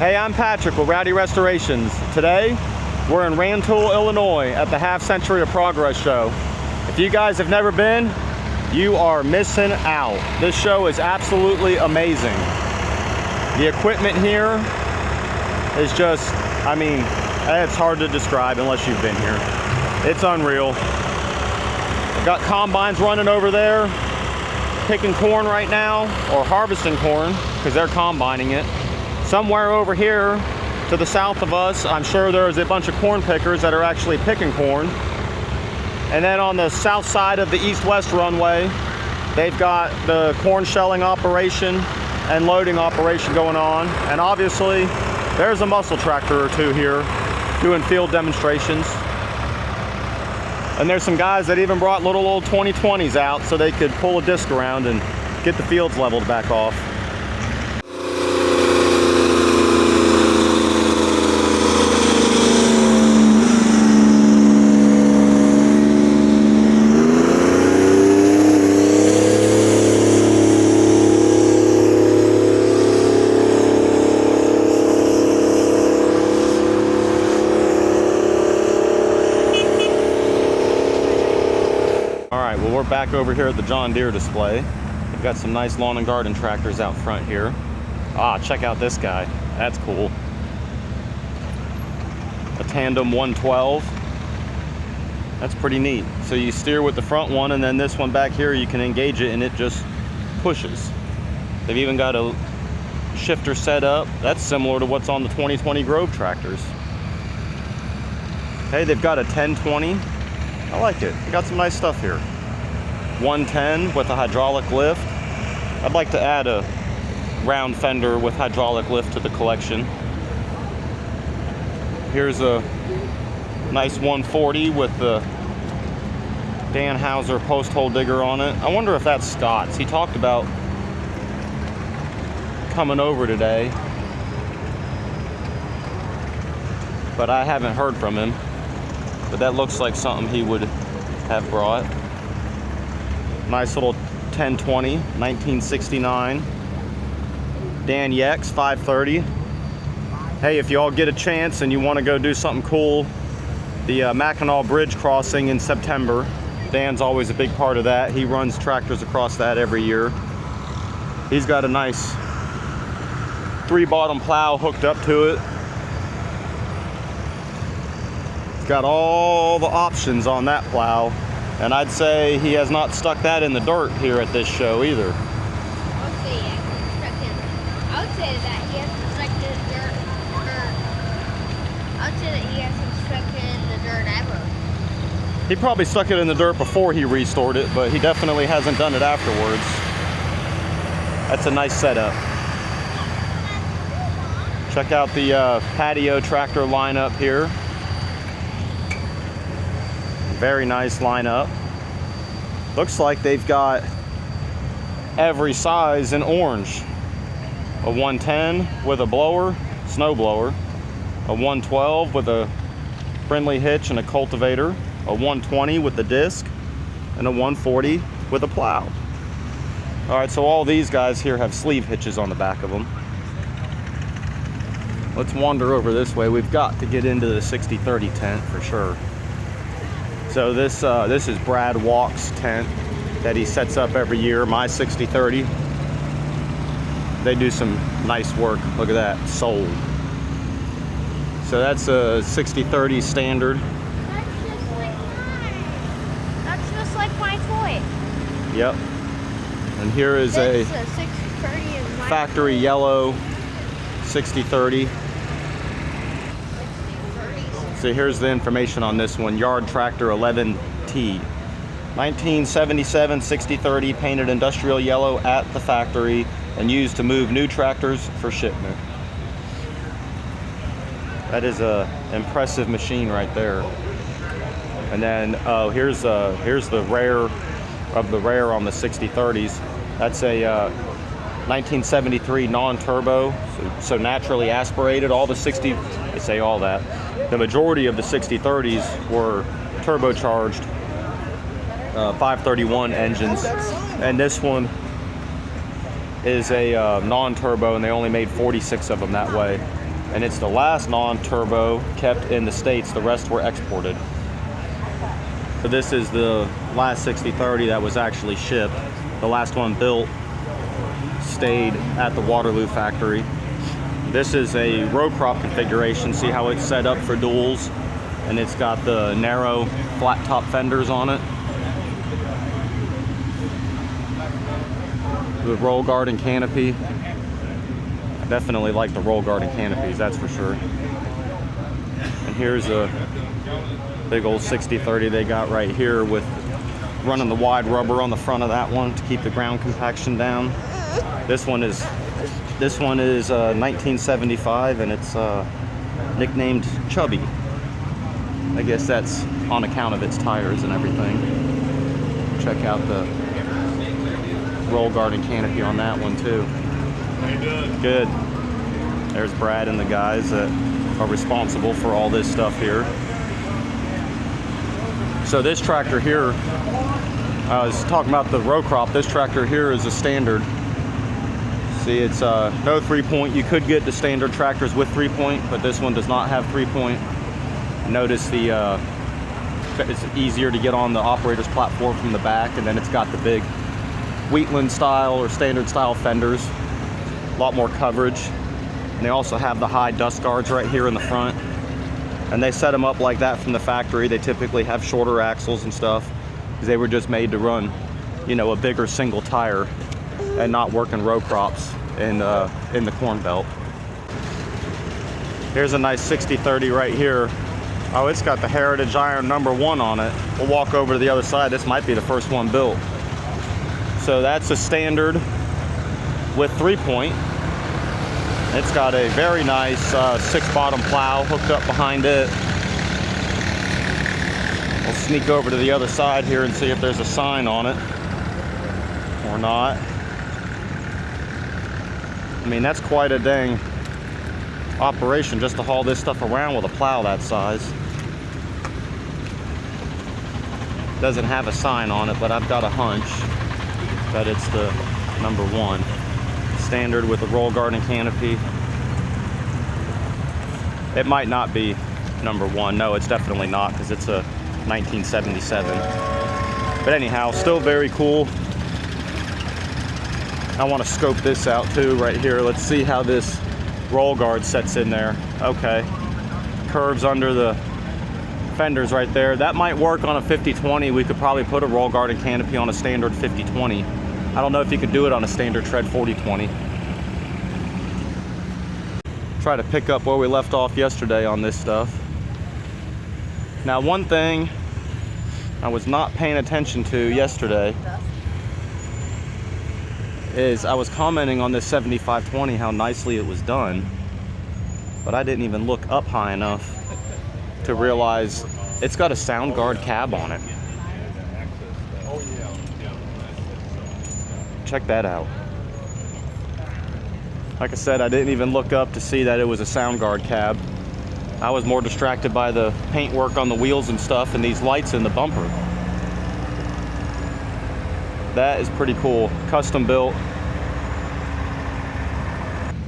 Hey, I'm Patrick with Rowdy Restorations. Today, we're in Rantoul, Illinois at the Half Century of Progress show. If you guys have never been, you are missing out. This show is absolutely amazing. The equipment here is just, I mean, it's hard to describe unless you've been here. It's unreal. We've got combines running over there, picking corn right now, or harvesting corn, because they're combining it. Somewhere over here to the south of us, I'm sure there's a bunch of corn pickers that are actually picking corn. And then on the south side of the east-west runway, they've got the corn shelling operation and loading operation going on. And obviously, there's a muscle tractor or two here doing field demonstrations. And there's some guys that even brought little old 2020s out so they could pull a disc around and get the fields leveled back off. Well, we're back over here at the John Deere display. We've got some nice lawn and garden tractors out front here. Ah, check out this guy. That's cool. A tandem 112. That's pretty neat. So you steer with the front one, and then this one back here, you can engage it and it just pushes. They've even got a shifter set up. That's similar to what's on the 2020 Grove tractors. Hey, they've got a 1020. I like it. They got some nice stuff here. 110 with a hydraulic lift. I'd like to add a round fender with hydraulic lift to the collection. Here's a nice 140 with the Dan Hauser post hole digger on it. I wonder if that's Scott's. He talked about coming over today, but I haven't heard from him. But that looks like something he would have brought. Nice little 1020, 1969. Dan Yex 530. Hey, if you all get a chance and you want to go do something cool, the Mackinac Bridge crossing in September, Dan's always a big part of that. He runs tractors across that every year. He's got a nice 3-bottom plow hooked up to it. It's got all the options on that plow. And I'd say he has not stuck that in the dirt here at this show either. I would say that he hasn't stuck it in the dirt. I would say that he hasn't stuck it in the dirt ever. He probably stuck it in the dirt before he restored it, but he definitely hasn't done it afterwards. That's a nice setup. Check out the patio tractor lineup here. Very nice lineup. Looks like they've got every size in orange. A 110 with a blower, snow blower. A 112 with a friendly hitch and a cultivator. A 120 with the disc. And a 140 with a plow. All right, so all these guys here have sleeve hitches on the back of them. Let's wander over this way. We've got to get into the 60/30 tent for sure. So this is Brad Walk's tent that he sets up every year, my 60/30. They do some nice work. Look at that, sold. So that's a 60/30 standard. That's just like mine. That's just like my toy. Yep. And here is a 60/30 is my factory yellow 60/30. So here's the information on this one. Yard Tractor 11T. 1977 60/30 painted industrial yellow at the factory and used to move new tractors for shipment. That is a impressive machine right there. And then here's the rare of the rare on the 60/30s. That's a 1973 non-turbo, so naturally aspirated. All the 60, they say all that. The majority of the 60/30s were turbocharged 531 engines, and this one is a non-turbo, and they only made 46 of them that way. And it's the last non-turbo kept in the States. The rest were exported. So this is the last 6030 that was actually shipped. The last one built stayed at the Waterloo factory. This is a row crop configuration. See how it's set up for duals? And it's got the narrow flat top fenders on it. The roll guard and canopy. I definitely like the roll guard and canopies, that's for sure. And here's a big old 6030 they got right here with running the wide rubber on the front of that one to keep the ground compaction down. This one is 1975 and it's nicknamed Chubby. I guess that's on account of its tires and everything. Check out the roll guard and canopy on that one too. How you doing? Good. There's Brad and the guys that are responsible for all this stuff here. So this tractor here, I was talking about the row crop. This tractor here is a standard. See, it's no 3-point. You could get the standard tractors with 3-point, but this one does not have 3-point. Notice it's easier to get on the operator's platform from the back, and then it's got the big Wheatland style or standard style fenders. A lot more coverage. And they also have the high dust guards right here in the front. And they set them up like that from the factory. They typically have shorter axles and stuff because they were just made to run, you know, a bigger single tire and not working row crops in the Corn Belt. Here's a nice 6030 right here. Oh, it's got the Heritage Iron #1 on it. We'll walk over to the other side. This might be the first one built. So that's a standard with 3-point. It's got a very nice 6-bottom plow hooked up behind it. We'll sneak over to the other side here and see if there's a sign on it or not. I mean, that's quite a dang operation just to haul this stuff around with a plow that size. Doesn't have a sign on it, but I've got a hunch that it's the #1. Standard with a roll guard and canopy. It might not be #1. No, it's definitely not because it's a 1977. But anyhow, still very cool. I want to scope this out too right here. Let's see how this roll guard sets in there. Okay. Curves under the fenders right there. That might work on a 50/20. We could probably put a roll guard and canopy on a standard 50/20. I don't know if you could do it on a standard tread 40/20. Try to pick up where we left off yesterday on this stuff. Now, one thing I was not paying attention to yesterday is I was commenting on this 75/20, how nicely it was done, but I didn't even look up high enough to realize it's got a sound guard cab on it. Check that out. Like I said, I didn't even look up to see that it was a sound guard cab. I was more distracted by the paint work on the wheels and stuff and these lights in the bumper. That is pretty cool. Custom built.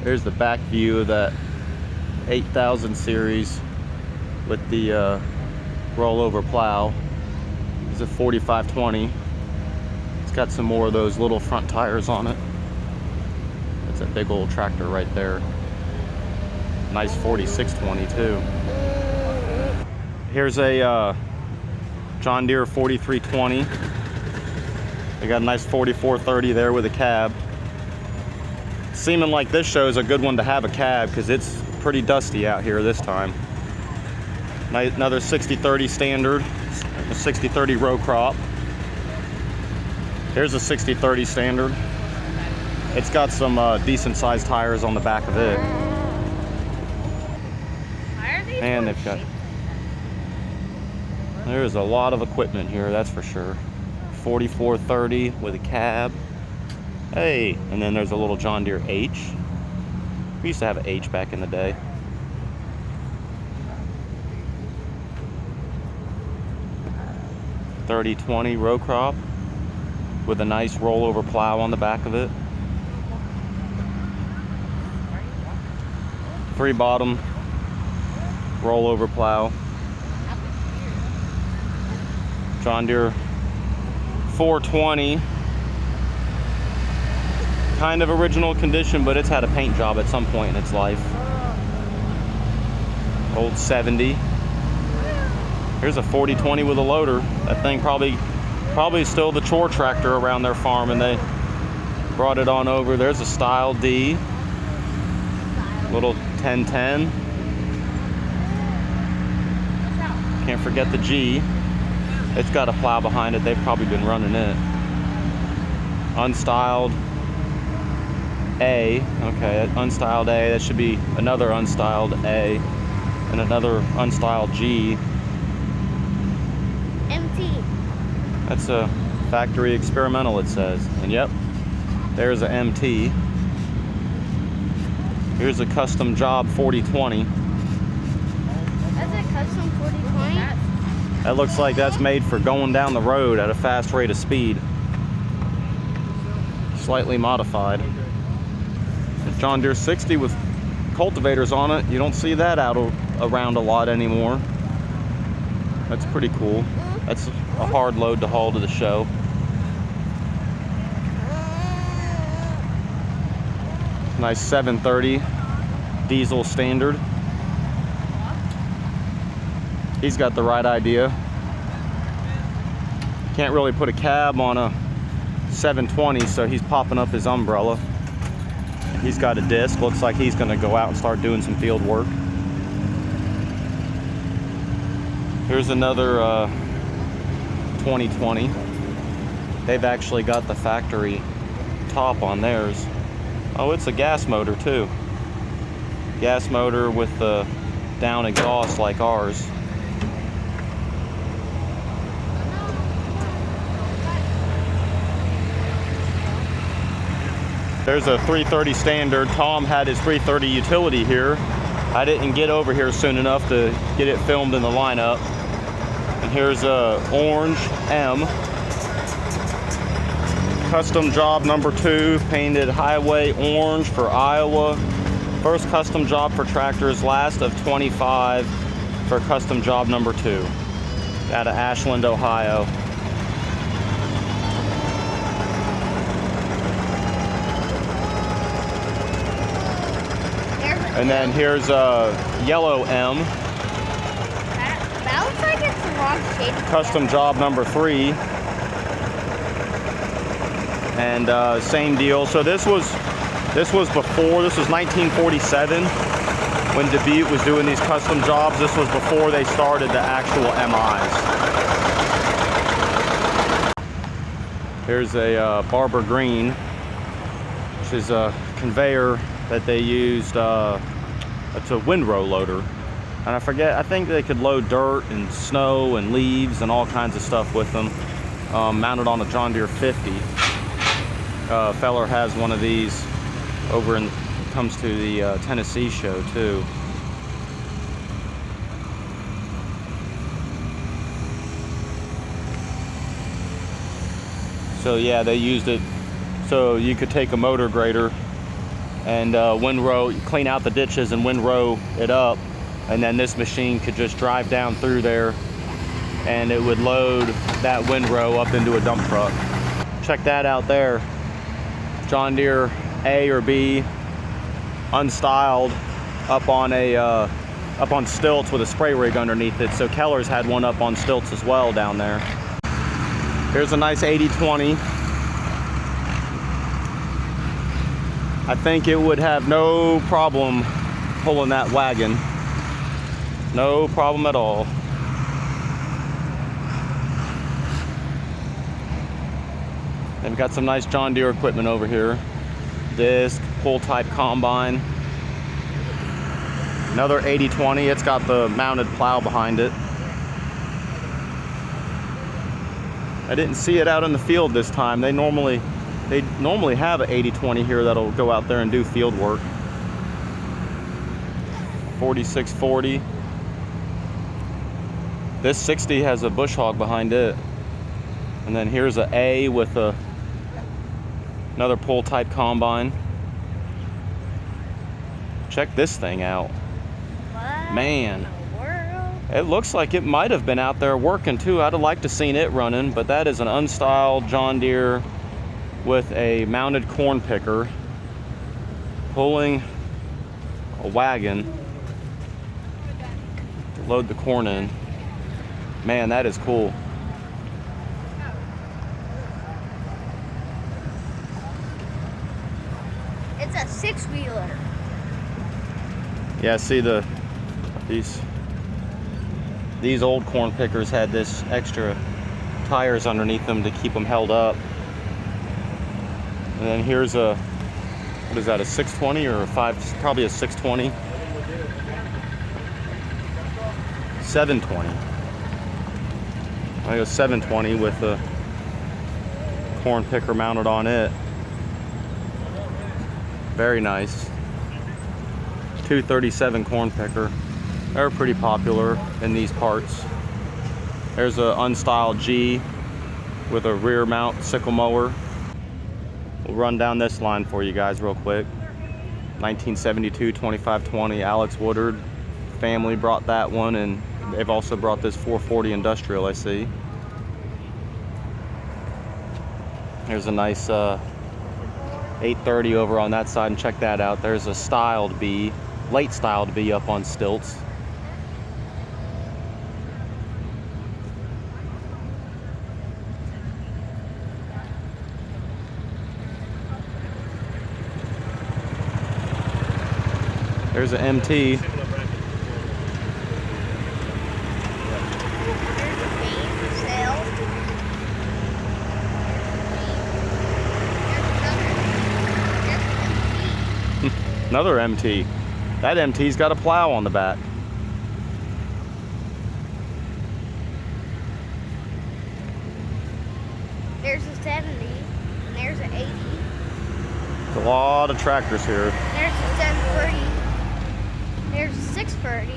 There's the back view of that 8000 series with the rollover plow. It's a 45/20. It's got some more of those little front tires on it. That's a big old tractor right there. Nice 46/20 too. Here's a John Deere 43/20. They got a nice 44/30 there with a cab. Seeming like this show is a good one to have a cab because it's pretty dusty out here this time. Another 60/30 standard, a 60/30 row crop. Here's a 60/30 standard. It's got some decent sized tires on the back of it. And they've got, there's a lot of equipment here, that's for sure. 44/30 with a cab. Hey, and then there's a little John Deere H. We used to have an H back in the day. .30/20 row crop with a nice rollover plow on the back of it. Free bottom, rollover plow. John Deere 420. Kind of original condition, but it's had a paint job at some point in its life. Old 70. Here's a 4020 with a loader. That thing probably still the chore tractor around their farm, and they brought it on over. There's a Style D. Little 1010. Can't forget the G. It's got a plow behind it. They've probably been running it. Unstyled A. Okay, unstyled A. That should be another unstyled A and another unstyled G. MT. That's a factory experimental, it says. And yep, there's a MT. Here's a custom job 4020. That's a custom 4020? That looks like that's made for going down the road at a fast rate of speed. Slightly modified. A John Deere 60 with cultivators on it. You don't see that out around a lot anymore. That's pretty cool. That's a hard load to haul to the show. Nice 730 diesel standard. He's got the right idea. Can't really put a cab on a 720, so he's popping up his umbrella. He's got a disc. Looks like he's going to go out and start doing some field work. Here's another 2020. They've actually got the factory top on theirs. Oh, it's a gas motor too. Gas motor with the down exhaust like ours. There's a 330 standard. Tom had his 330 utility here. I didn't get over here soon enough to get it filmed in the lineup. And here's a orange M. Custom job number 2, painted highway orange for Iowa. First custom job for tractors, last of 25 for custom job number 2. Out of Ashland, Ohio. And then here's a yellow M. That looks like it's the wrong shade. Custom job number 3. And same deal. So this was before. This was 1947 when Deere was doing these custom jobs. This was before they started the actual MIs. Here's a Barber Green, which is a conveyor that they used. It's a windrow loader, and I think they could load dirt and snow and leaves and all kinds of stuff with them. Mounted on a John Deere 50. Feller has one of these over in, comes to the Tennessee show too. So yeah, they used it so you could take a motor grader and windrow, clean out the ditches and windrow it up, and then this machine could just drive down through there and it would load that windrow up into a dump truck. Check that out there. John Deere A or B, unstyled, up on stilts with a spray rig underneath it. So Keller's had one up on stilts as well down there. Here's a nice 8020. I think it would have no problem pulling that wagon. No problem at all. They've got some nice John Deere equipment over here. Disc, pull type combine. Another 8020, it's got the mounted plow behind it. I didn't see it out in the field this time. They normally have an 8020 here that'll go out there and do field work. 4640. This 60 has a bush hog behind it. And then here's an A with another pull type combine. Check this thing out. What Man. in the world? It looks like it might have been out there working too. I'd have liked to seen it running, but that is an unstyled John Deere with a mounted corn picker pulling a wagon to load the corn in. Man, that is cool. It's a 6-wheeler. Yeah, see these old corn pickers had this extra tires underneath them to keep them held up. And then here's a, what is that, a 620 or a 5, probably a 620. 720. I think a 720 with a corn picker mounted on it. Very nice. 237 corn picker. They're pretty popular in these parts. There's an unstyled G with a rear mount sickle mower. We'll run down this line for you guys real quick. 1972 2520 Alex Woodard family brought that one, and they've also brought this 440 industrial, I see. There's a nice 830 over on that side, and check that out. There's a styled B, late styled B up on stilts. There's an MT. Another MT. That MT's got a plow on the back. There's a 70, and there's an 80. There's a lot of tractors here. There's a 730. There's a 630.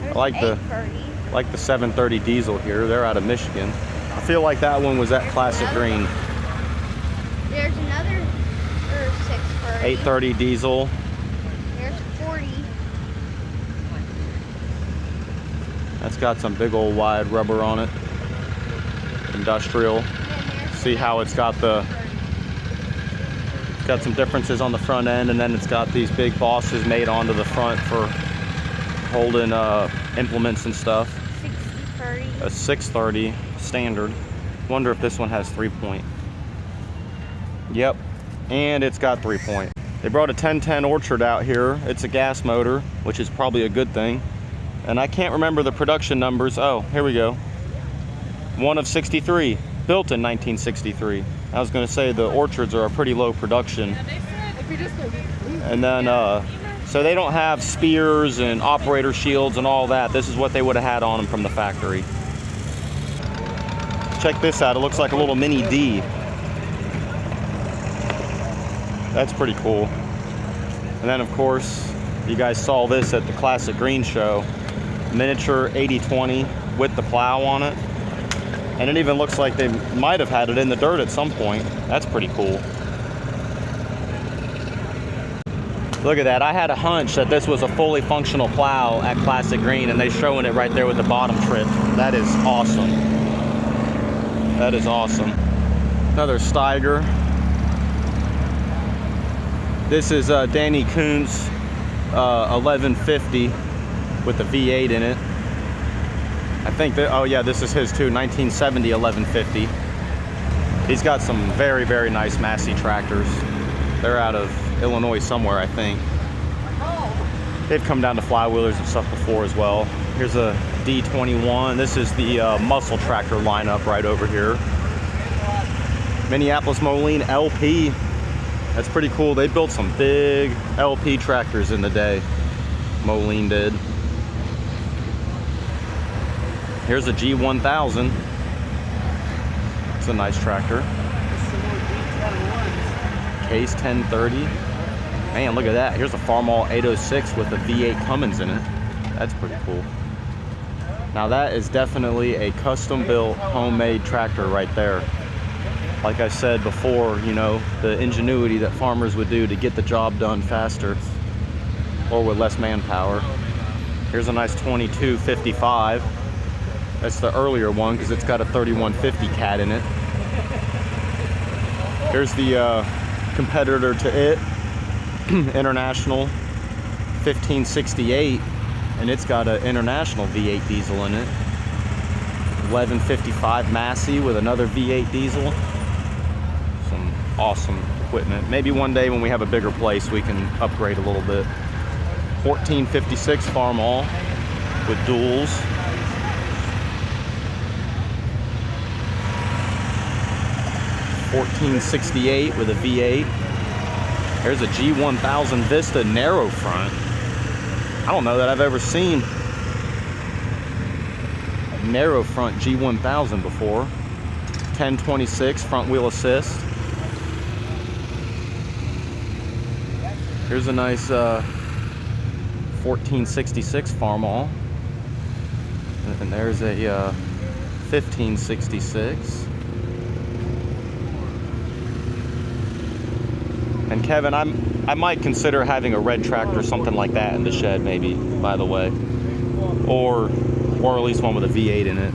There's I like an 830. the 730 diesel here. They're out of Michigan. I feel like that one was at Classic Green. There's another 630. 830 diesel. There's 40. That's got some big old wide rubber on it. Industrial. See how it's got some differences on the front end, and then it's got these big bosses made onto the front for holding implements and stuff. 6030. A 630 standard. Wonder if this one has 3-point. Yep, and it's got 3-point. They brought a 1010 Orchard out here. It's a gas motor, which is probably a good thing. And I can't remember the production numbers. Oh, here we go. One of 63, built in 1963. I was going to say the Orchards are a pretty low production. And then, so they don't have spears and operator shields and all that. This is what they would have had on them from the factory. Check this out. It looks like a little mini D. That's pretty cool. And then, of course, you guys saw this at the Classic Green show. Miniature 8020 with the plow on it. And it even looks like they might have had it in the dirt at some point. That's pretty cool. Look at that. I had a hunch that this was a fully functional plow at Classic Green, and they're showing it right there with the bottom trip. That is awesome. That is awesome. Another Steiger. This is Danny Kuntz 1150 with the V8 in it. I think that, oh yeah, this is his too, 1970 1150. He's got some very, very nice Massey tractors. They're out of Illinois somewhere, I think. They've come down to flywheelers and stuff before as well. Here's a D21. This is the muscle tractor lineup right over here. Minneapolis Moline LP. That's pretty cool. They built some big LP tractors in the day. Moline did. Here's a G1000. It's a nice tractor. Case 1030. Man, look at that. Here's a Farmall 806 with a V8 Cummins in it. That's pretty cool. Now that is definitely a custom built homemade tractor right there. like I said before, you know, the ingenuity that farmers would do to get the job done faster or with less manpower. Here's a nice 2255. That's the earlier one because it's got a 3150 cat in it. Here's the competitor to it, International 1568, and it's got an International V8 diesel in it. 1155 Massey with another V8 diesel. Some awesome equipment. Maybe one day when we have a bigger place we can upgrade a little bit. 1456 Farmall with duals. $1468 with a V8. There's a G1000 Vista narrow front. I don't know that I've ever seen a narrow front G1000 before. 1026 front wheel assist. Here's a nice 1466 Farmall. And there's a 1566. And Kevin, I might consider having a red tractor or something like that in the shed, maybe, by the way. Or at least one with a V8 in it.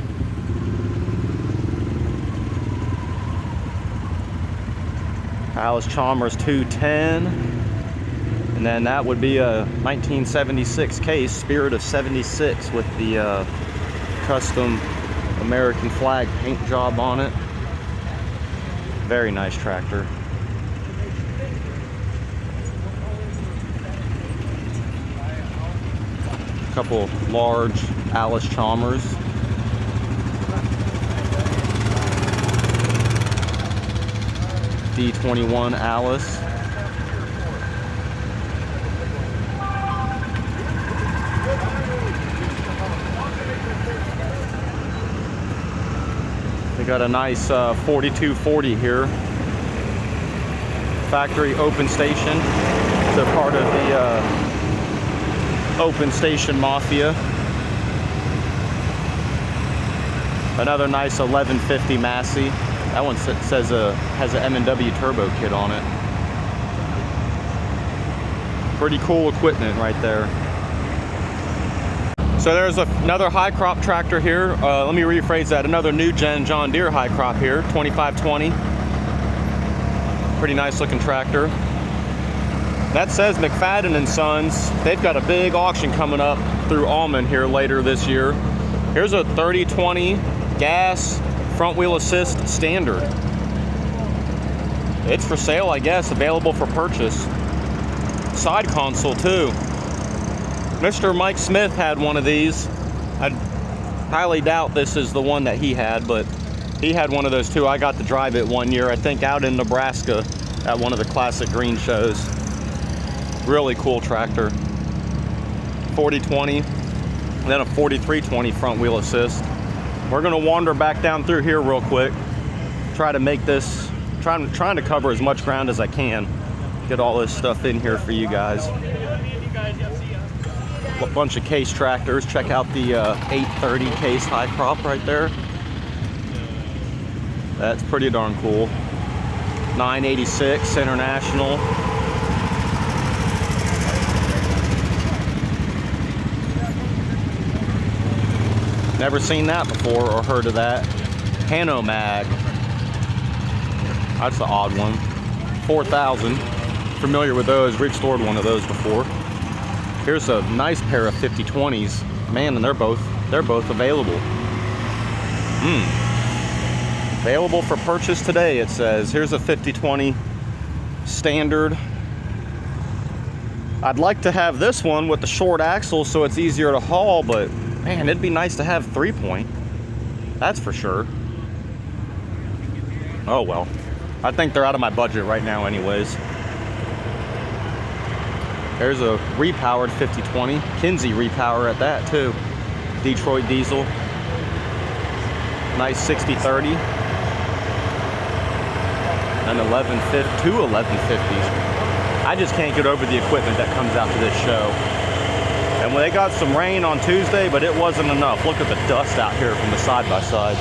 Alice Chalmers 210. And then that would be a 1976 case, Spirit of 76 with the custom American flag paint job on it. Very nice tractor. Couple large Alice Chalmers. D21 Alice. We got a nice 4240 here. Factory open station. It's a part of the Open Station Mafia. Another nice 1150 Massey. That one says has an M&W turbo kit on it. Pretty cool equipment right there. So there's another high crop tractor here. Let me rephrase that. Another new gen John Deere high crop here, 2520. Pretty nice looking tractor. That says McFadden and Sons. They've got a big auction coming up through Almond here later this year. Here's a 3020 gas front wheel assist standard. It's for sale, I guess, available for purchase. Side console too. Mr. Mike Smith had one of these. I highly doubt this is the one that he had, but he had one of those too. I got to drive it one year, I think out in Nebraska at one of the classic green shows. Really cool tractor. 4020, then a 4320 front wheel assist. We're gonna wander back down through here real quick. Try to make this, trying to cover as much ground as I can. Get all this stuff in here for you guys. A bunch of case tractors. Check out the 830 case high crop right there. That's pretty darn cool. 986 International. Never seen that before or heard of that. Hanomag. That's the odd one. 4000. Familiar with those. We've stored one of those before. Here's a nice pair of 5020s. Man, and they're both available. Available for purchase today, it says. Here's a 5020 standard. I'd like to have this one with the short axle so it's easier to haul, but man, it'd be nice to have 3-point. That's for sure. Oh well. I think they're out of my budget right now anyways. There's a repowered 5020. Kinsey repower at that too. Detroit diesel. Nice 6030. An 1150, two 1150s. I just can't get over the equipment that comes out to this show. And when they got some rain on Tuesday, but it wasn't enough. Look at the dust out here from the side-by-sides.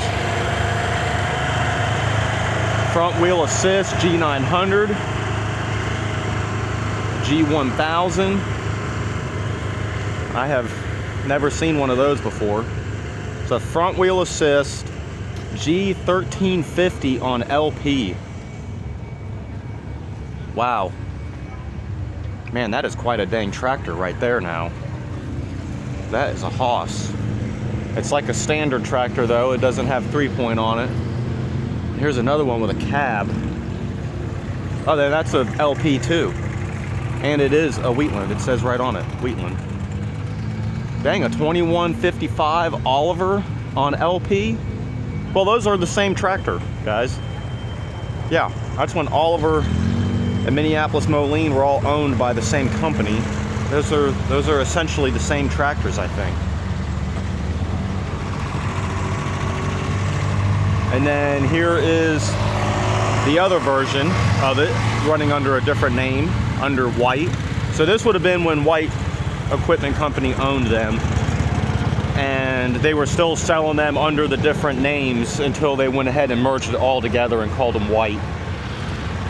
front wheel assist G900, G1000. I have never seen one of those before. It's a front wheel assist G1350 on LP. Wow. Man, that is quite a dang tractor right there now. That is a hoss. It's like a standard tractor though. It doesn't have 3-point on it. Here's another one with a cab. Oh, then that's a LP too. And it is a Wheatland. It says right on it, Wheatland. Dang, a 2155 Oliver on LP. Well, those are the same tractor, guys. Yeah, that's when Oliver and Minneapolis Moline were all owned by the same company. Those are essentially the same tractors, I think. And then here is the other version of it, running under a different name, under White. So this would have been when White Equipment Company owned them, and they were still selling them under the different names until they went ahead and merged it all together and called them White.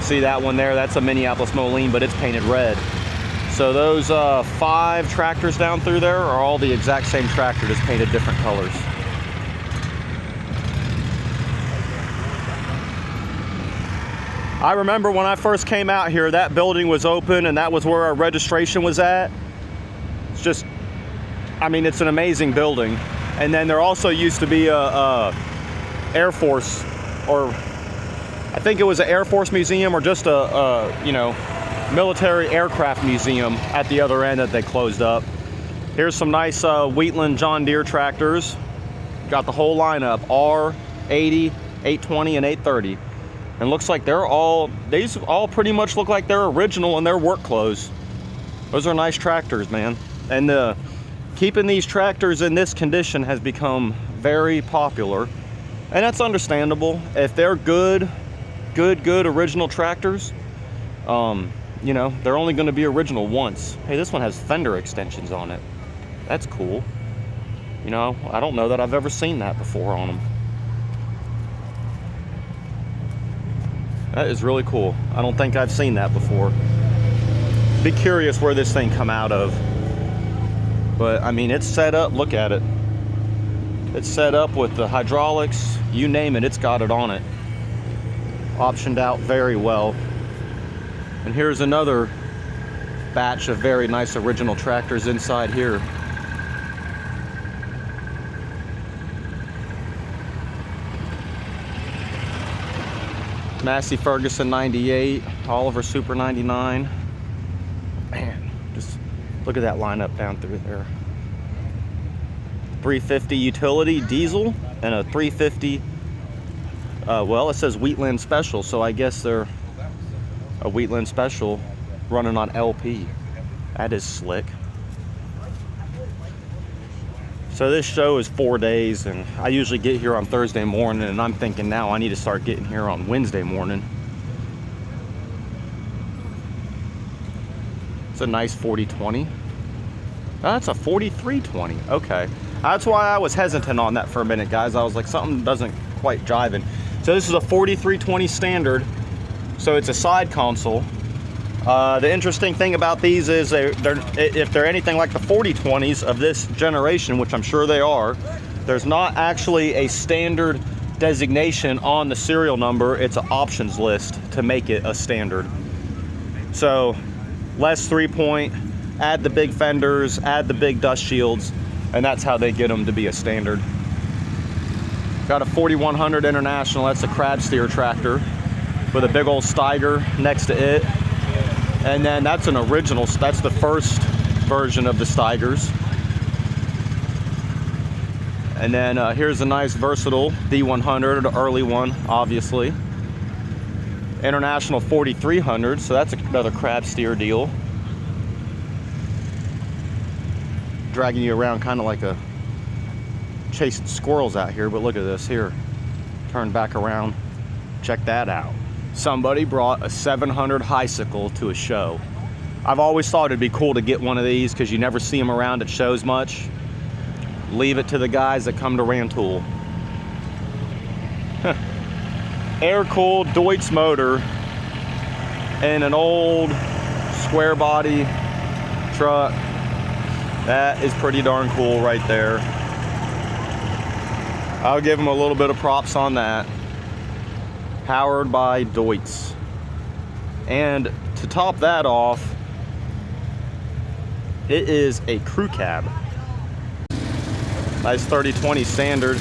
See that one there? That's a Minneapolis Moline, but it's painted red. So those 5 tractors down through there are all the exact same tractor, just painted different colors. I remember when I first came out here, that building was open and that was where our registration was at. It's just, I mean, it's an amazing building. And then there also used to be a Air Force, or I think it was an Air Force museum, or just a you know, military aircraft museum at the other end that they closed up. Here's some nice Wheatland John Deere tractors. Got the whole lineup, R80, 820, and 830. And looks like these all pretty much look like they're original in their work clothes. Those are nice tractors, man. And keeping these tractors in this condition has become very popular. And that's understandable. If they're good original tractors, you know, they're only going to be original once. Hey, this one has fender extensions on it. That's cool. You know, I don't know that I've ever seen that before on them. That is really cool. I don't think I've seen that before. Be curious where this thing come out of. But I mean, it's set up, look at it. It's set up with the hydraulics, you name it, it's got it on it. Optioned out very well. And here's another batch of very nice original tractors inside here. Massey Ferguson 98, Oliver Super 99. Man, just look at that lineup down through there. 350 utility diesel and a 350, well, it says Wheatland Special, so I guess they're a Wheatland Special running on LP. That is slick. So this show is 4 days, and I usually get here on Thursday morning, and I'm thinking now I need to start getting here on Wednesday morning. It's a nice 4020. That's a 4320. Okay. That's why I was hesitant on that for a minute, guys. I was like, something doesn't quite jive in. So this is a 4320 standard. So it's a side console. The interesting thing about these is if they're anything like the 4020s of this generation, which I'm sure they are, there's not actually a standard designation on the serial number. It's an options list to make it a standard. So less 3-point, add the big fenders, add the big dust shields, and that's how they get them to be a standard. Got a 4100 International, that's a crab steer tractor with a big old Steiger next to it. And then that's an original, that's the first version of the Steigers. And then here's a nice versatile D100, the early one, obviously. International 4300, so that's another crab steer deal. Dragging you around kind of like a chasing squirrels out here, but look at this here. Turn back around, check that out. Somebody brought a 700 Hicycle to a show. I've always thought it'd be cool to get one of these because you never see them around at shows much. Leave it to the guys that come to Rantoul. air-cooled Deutz motor in an old square body truck. That is pretty darn cool right there. I'll give them a little bit of props on that. Powered by Deutz. And to top that off, it is a crew cab. Nice 30/20 standard.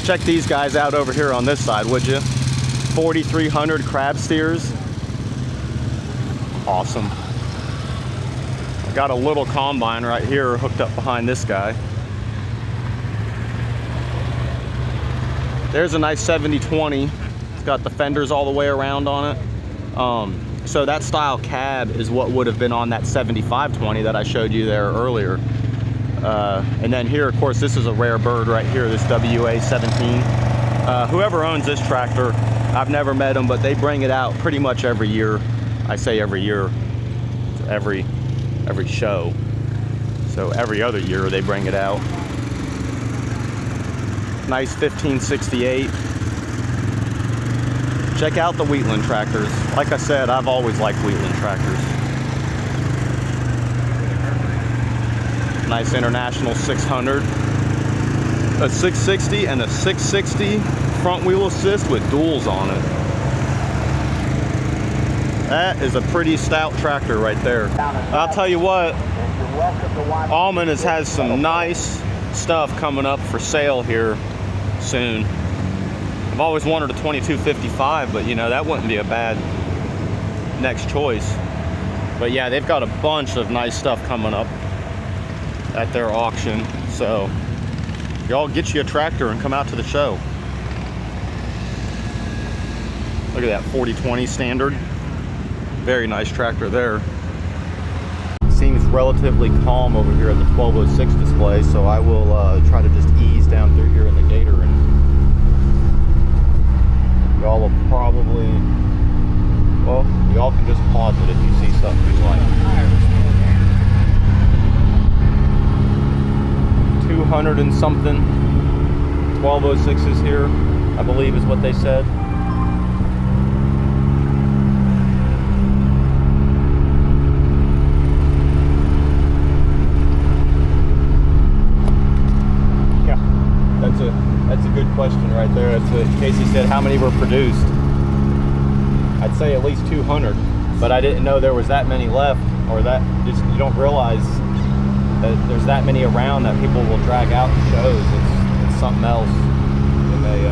Check these guys out over here on this side, would you? 4300 crab steers. Awesome. I've got a little combine right here hooked up behind this guy. There's a nice 70/20. It's got the fenders all the way around on it. So that style cab is what would have been on that 75/20 that I showed you there earlier. And then here, of course, this is a rare bird right here, this WA17. Whoever owns this tractor, I've never met them, but they bring it out pretty much every year. I say every year, every show. So every other year they bring it out. Nice 1568. Check out the Wheatland tractors. Like I said, I've always liked Wheatland tractors. Nice International 600. A 660 and a 660 front wheel assist with duals on it. That is a pretty stout tractor right there. I'll tell you what, Allman has some nice stuff coming up for sale here soon. I've always wanted a 2255, but you know, that wouldn't be a bad next choice. But yeah, they've got a bunch of nice stuff coming up at their auction. So y'all get you a tractor and come out to the show. Look at that 40/20 standard. Very nice tractor there. Seems relatively calm over here at the 1206 display, so I will try to just ease down through here in the gator, and y'all will probably, well, y'all can just pause it if you see something you like. 200 and something 1206s here, I believe is what they said. That's a good question right there. That's what Casey said, how many were produced? I'd say at least 200, but I didn't know there was that many left, or that just, you don't realize that there's that many around that people will drag out to shows. It's something else when they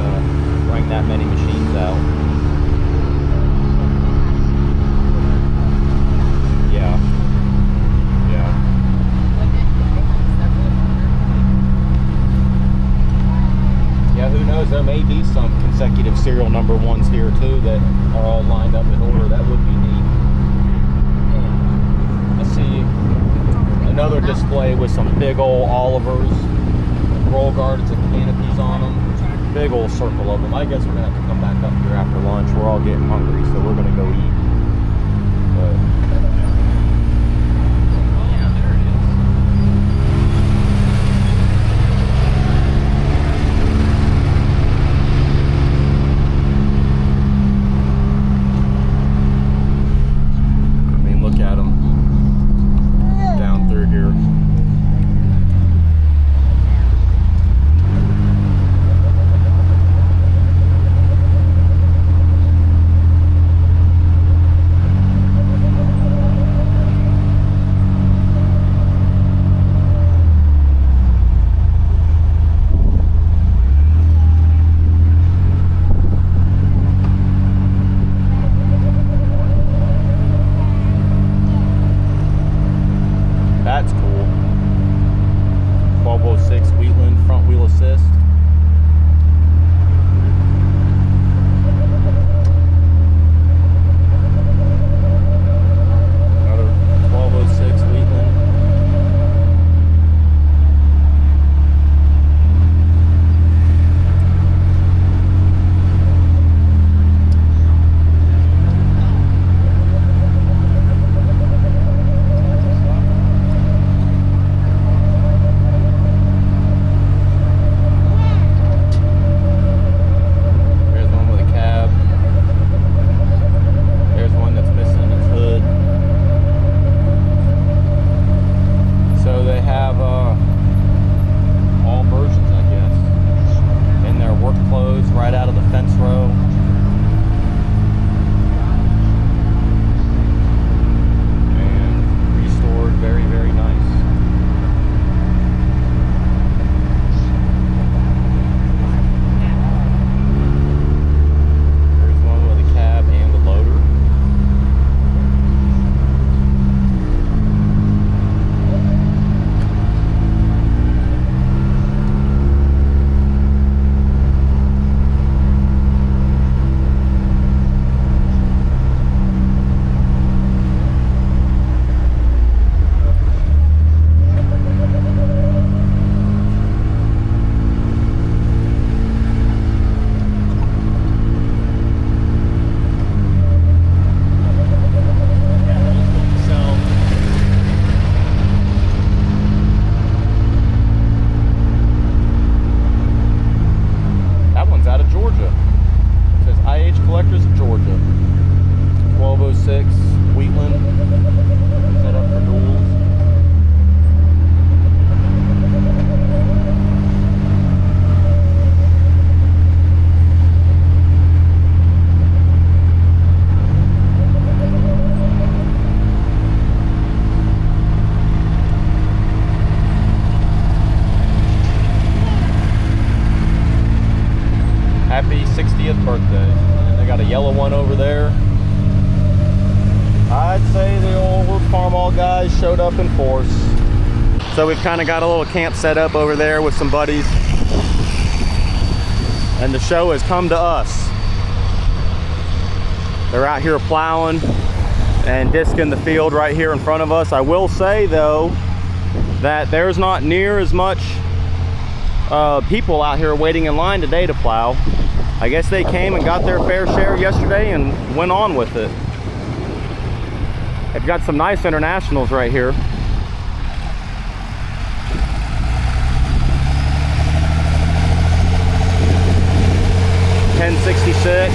bring that many machines out. Yeah. Yeah, who knows, there may be some consecutive serial number ones here too that are all lined up in order. That would be neat. I see another display with some big old Olivers, roll guards and canopies on them. Big old circle of them. I guess we're gonna have to come back up here after lunch. We're all getting hungry, so we're gonna go eat. That's cool. 1206 Wheatland front wheel assist. Another 1206 Wheatland. up in force. So we've kind of got a little camp set up over there with some buddies. And the show has come to us. They're out here plowing and disking the field right here in front of us. I will say though, that there's not near as much people out here waiting in line today to plow. I guess they came and got their fair share yesterday and went on with it. They've got some nice internationals right here. $10.66.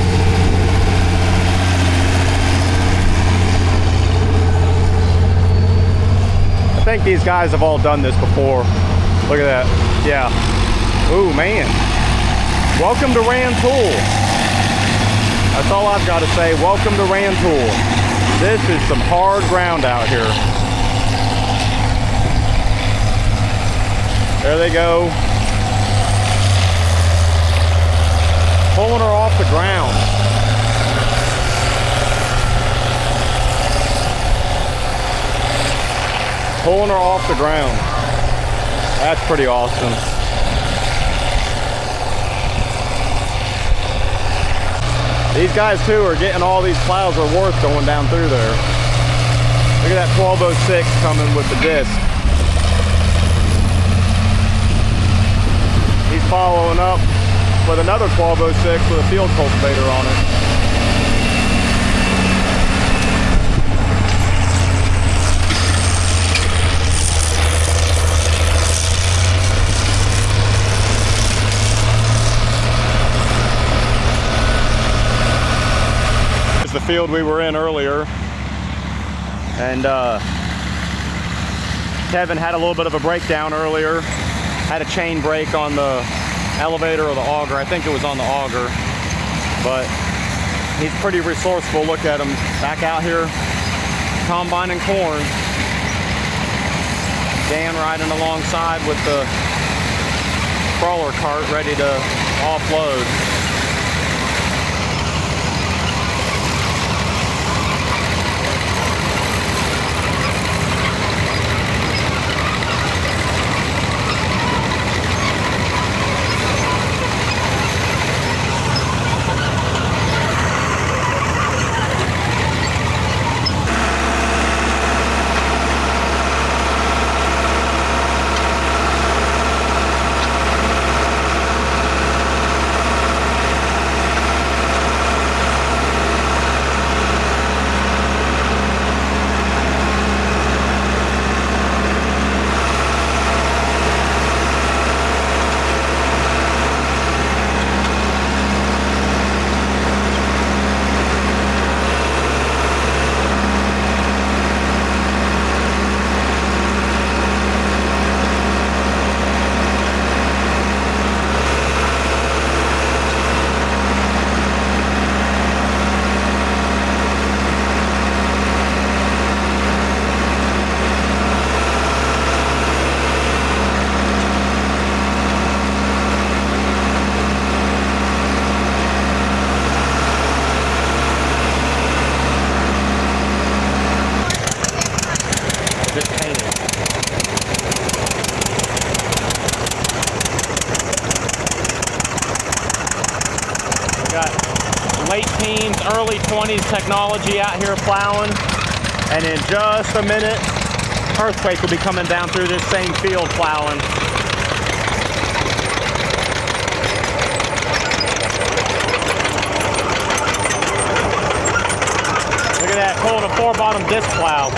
I think these guys have all done this before. Look at that. Yeah. Ooh, man. Welcome to Rantoul. That's all I've got to say. Welcome to Rantoul. This is some hard ground out here. There they go. Pulling her off the ground. Pulling her off the ground. That's pretty awesome. These guys too are getting all these plows are worth going down through there. Look at that 1206 coming with the disc. He's following up with another 1206 with a field cultivator on it. The field we were in earlier, and Kevin had a little bit of a breakdown earlier, had a chain break on the elevator or the auger. I think it was on the auger, but he's pretty resourceful. Look at him back out here combining corn. Dan riding alongside with the crawler cart ready to offload. Late teens, early 20s technology out here plowing, and in just a minute, earthquake will be coming down through this same field plowing. Look at that, pulling a 4-bottom disc plow.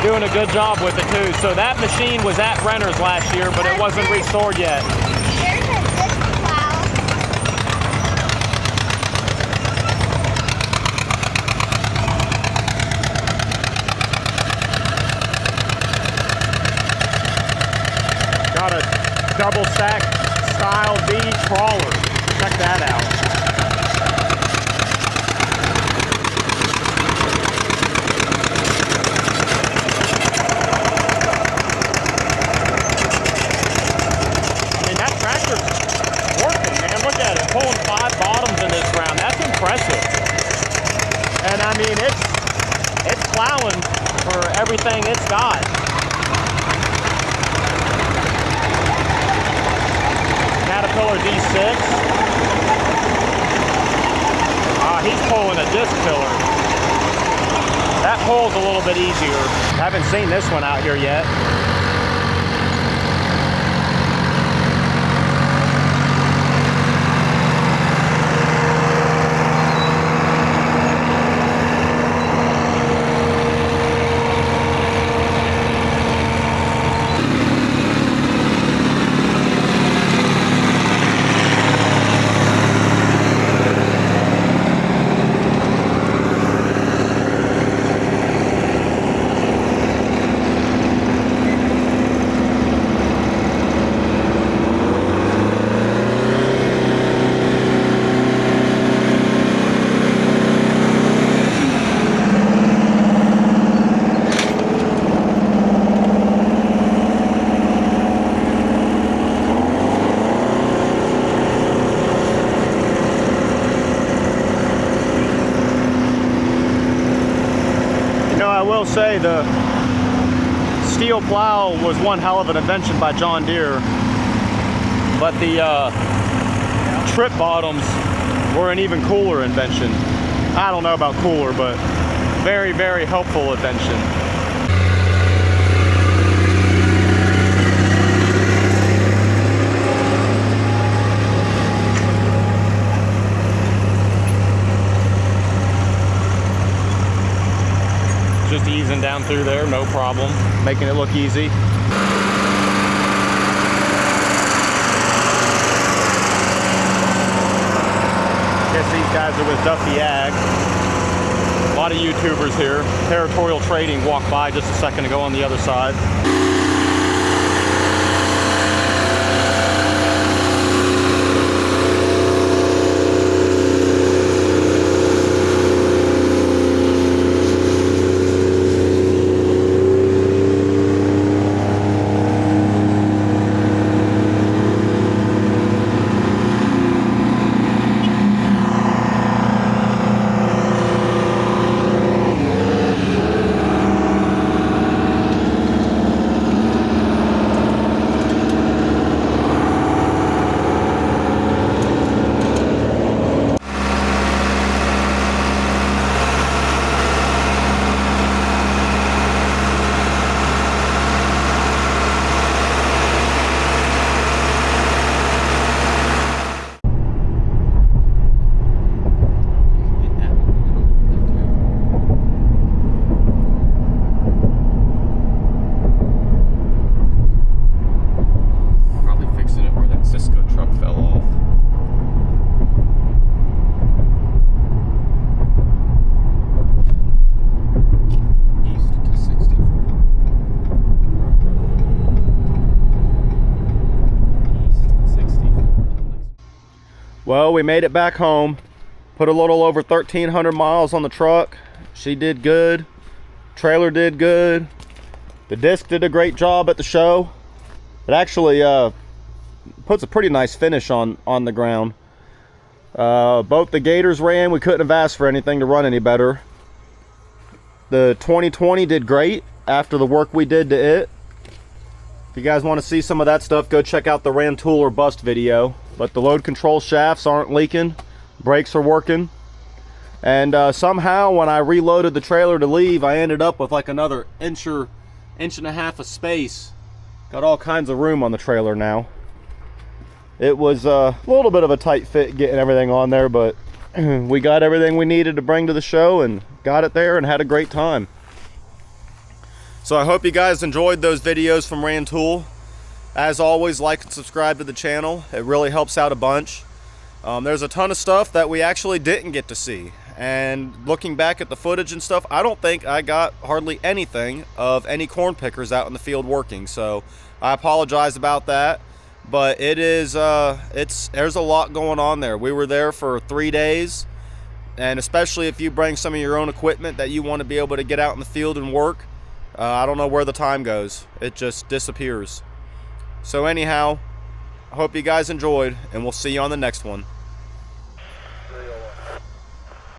Doing a good job with it too. So that machine was at Renter's last year, but it wasn't restored yet. There's a disc plow. Got a double stack style D crawler. Check that out. Pulling 5 bottoms in this round. That's impressive. And I mean, it's plowing for everything it's got. He's pulling a disc tiller. That pulls a little bit easier. Haven't seen this one out here yet. I will say the steel plow was one hell of an invention by John Deere, but the trip bottoms were an even cooler invention. I don't know about cooler, but very, very helpful invention. Just easing down through there, no problem. Making it look easy. Guess these guys are with Duffy Ag. A lot of YouTubers here. Territorial Trading walked by just a second ago on the other side. Well, we made it back home. Put a little over 1,300 miles on the truck. She did good. Trailer did good. The disc did a great job at the show. It actually puts a pretty nice finish on the ground. Both the Gators ran. We couldn't have asked for anything to run any better. The 2020 did great after the work we did to it. If you guys want to see some of that stuff, go check out the Rantoul or Bust video. But the load control shafts aren't leaking. Brakes are working. And somehow when I reloaded the trailer to leave, I ended up with like another inch and a half of space. Got all kinds of room on the trailer now. It was a little bit of a tight fit getting everything on there, but we got everything we needed to bring to the show and got it there and had a great time. So I hope you guys enjoyed those videos from Rantoul. As always, like and subscribe to the channel. It really helps out a bunch. There's a ton of stuff that we actually didn't get to see. And looking back at the footage and stuff, I don't think I got hardly anything of any corn pickers out in the field working. So I apologize about that. But it is, there's a lot going on there. We were there for 3 days. And especially if you bring some of your own equipment that you want to be able to get out in the field and work, I don't know where the time goes. It just disappears. So anyhow, I hope you guys enjoyed, and we'll see you on the next one.